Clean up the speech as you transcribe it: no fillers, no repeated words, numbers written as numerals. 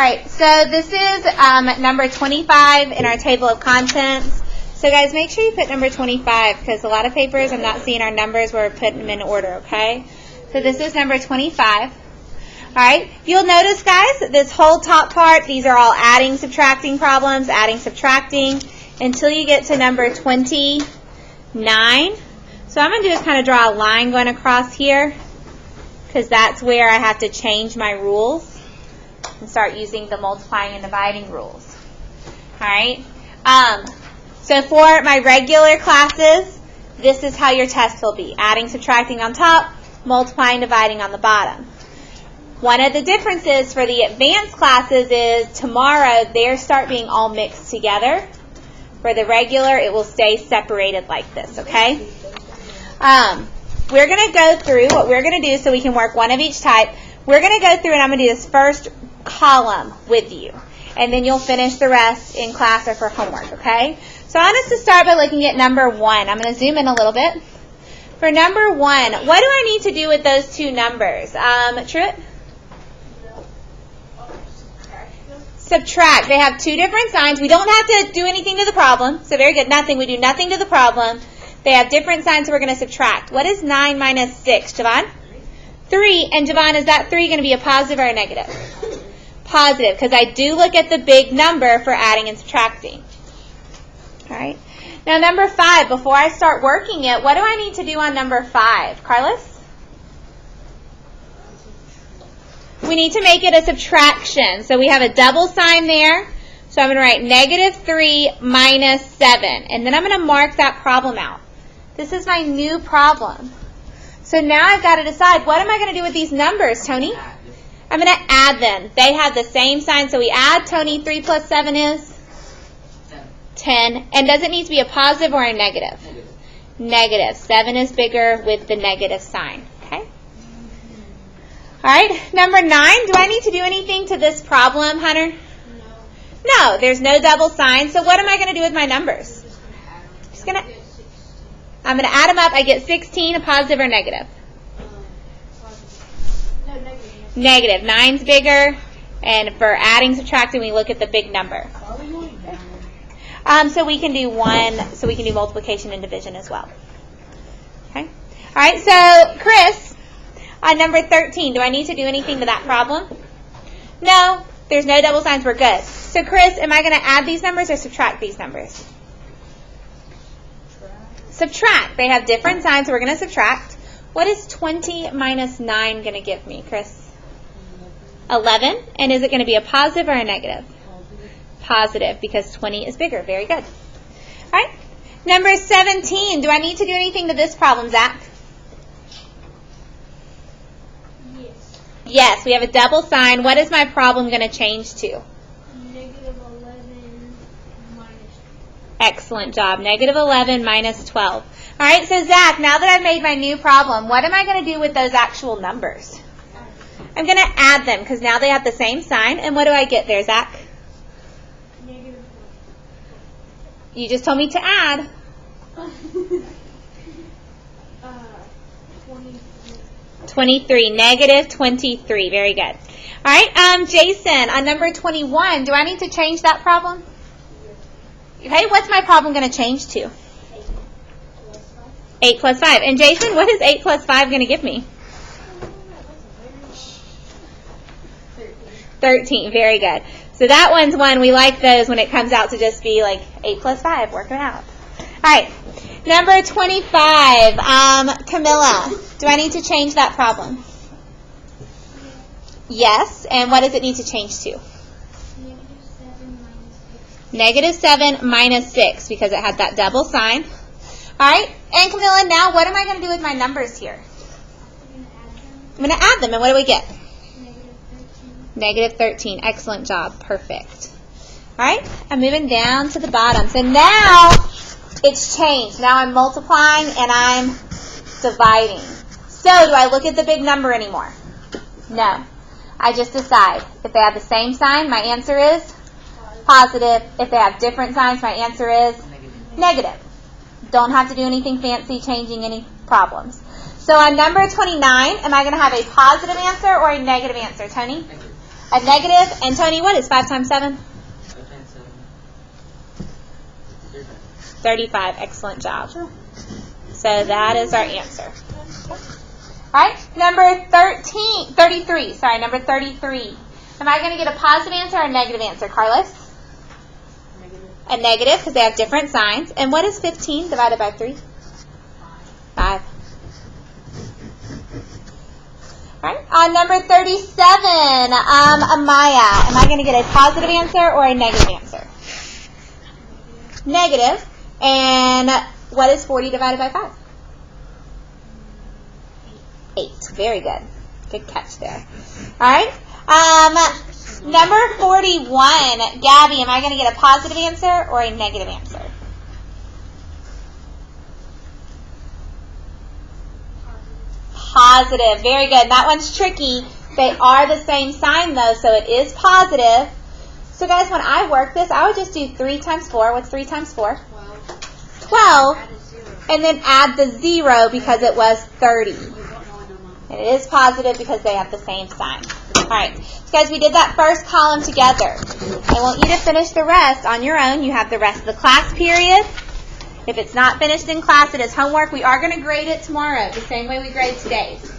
right, so this is number 25 in our table of contents. So guys, make sure you put number 25 because a lot of papers I'm not seeing our numbers where we're putting them in order, okay? So this is number 25. All right, you'll notice, guys, this whole top part, these are all adding, subtracting problems, adding, subtracting, until you get to number 29. So I'm going to do is kind of draw a line going across here because that's where I have to change my rules and start using the multiplying and dividing rules. All right. So for my regular classes, this is how your test will be. Adding, subtracting on top, multiplying, dividing on the bottom. One of the differences for the advanced classes is tomorrow they'll start being all mixed together. For the regular, it will stay separated like this, okay? We're going to go through what we're going to do so we can work one of each type. We're going to go through and I'm going to do this first column with you. And then you'll finish the rest in class or for homework, okay? So I want us to start by looking at number 1. I'm going to zoom in a little bit. For number 1, what do I need to do with those two numbers? Truett? Subtract. They have two different signs. We don't have to do anything to the problem. So very good. Nothing. We do nothing to the problem. They have different signs, so we're going to subtract. What is 9 minus 6, Javon? 3. And Javon, is that 3 going to be a positive or a negative? Positive, because I do look at the big number for adding and subtracting. All right. Now, number 5, before I start working it, what do I need to do on number 5? Carlos? We need to make it a subtraction. So we have a double sign there. So I'm going to write negative 3 minus 7. And then I'm going to mark that problem out. This is my new problem. So now I've got to decide, what am I going to do with these numbers, Tony? I'm going to add them. They have the same sign. So we add, Tony, 3 plus 7 is? 10. And does it need to be a positive or a negative? Negative. 7 is bigger with the negative sign. Okay? All right, number 9, do I need to do anything to this problem, Hunter? No, there's no double sign. So what am I going to do with my numbers? I'm going to add them up. I get 16, a positive or negative? Negative. 9's bigger. And for adding, subtracting, we look at the big number. So we can do multiplication and division as well. Okay. All right, so Chris, on number 13, do I need to do anything to that problem? No, there's no double signs. We're good. So, Chris, am I going to add these numbers or subtract these numbers? Subtract. They have different signs, so we're going to subtract. What is 20 minus 9 going to give me, Chris? 11. And is it going to be a positive or a negative? Positive, because 20 is bigger. Very good. All right. Number 17, do I need to do anything to this problem, Zach? Yes, we have a double sign. What is my problem going to change to? Negative 11 minus 12. Excellent job. Negative 11 minus 12. All right, so Zach, now that I've made my new problem, what am I going to do with those actual numbers? I'm going to add them because now they have the same sign. And what do I get there, Zach? Negative 12. You just told me to add. 23, negative 23. Very good. All right, Jason, on number 21, do I need to change that problem? Okay, what's my problem going to change to? 8 plus 5. And Jason, what is 8 plus 5 going to give me? 13. Very good. So that one's one. We like those when it comes out to just be like 8 plus 5. Work it out. All right. Number 25, Camilla, do I need to change that problem? Yes, and what does it need to change to? Negative 7 minus 6, because it had that double sign. All right, and Camilla, now what am I going to do with my numbers here? I'm going to add them, and what do we get? Negative 13. Excellent job. Perfect. All right, I'm moving down to the bottom. So now it's changed. Now I'm multiplying and I'm dividing. So do I look at the big number anymore? No. I just decide. If they have the same sign, my answer is positive. If they have different signs, my answer is negative. Don't have to do anything fancy, changing any problems. So on number 29, am I going to have a positive answer or a negative answer, Tony? a negative. And Tony, what is 5 times 7? 35. Excellent job. So that is our answer. All right, number 33. Sorry, number 33. Am I going to get a positive answer or a negative answer, Carlos? Negative. A negative because they have different signs. And what is 15 divided by 3? 5. All right, on number 37, Amaya, am I going to get a positive answer or a negative answer? Negative. And what is 40 divided by 5? 8. Very good. Good catch there. All right. Number 41, Gabby, am I going to get a positive answer or a negative answer? Positive. Very good. That one's tricky. They are the same sign, though, so it is positive. So, guys, when I work this, I would just do 3 times 4. What's 3 times 4? 12. And then add the 0 because it was 30. And it is positive because they have the same sign. All right. So, guys, we did that first column together. I want you to finish the rest on your own. You have the rest of the class period. If it's not finished in class, it is homework. We are going to grade it tomorrow the same way we grade today's.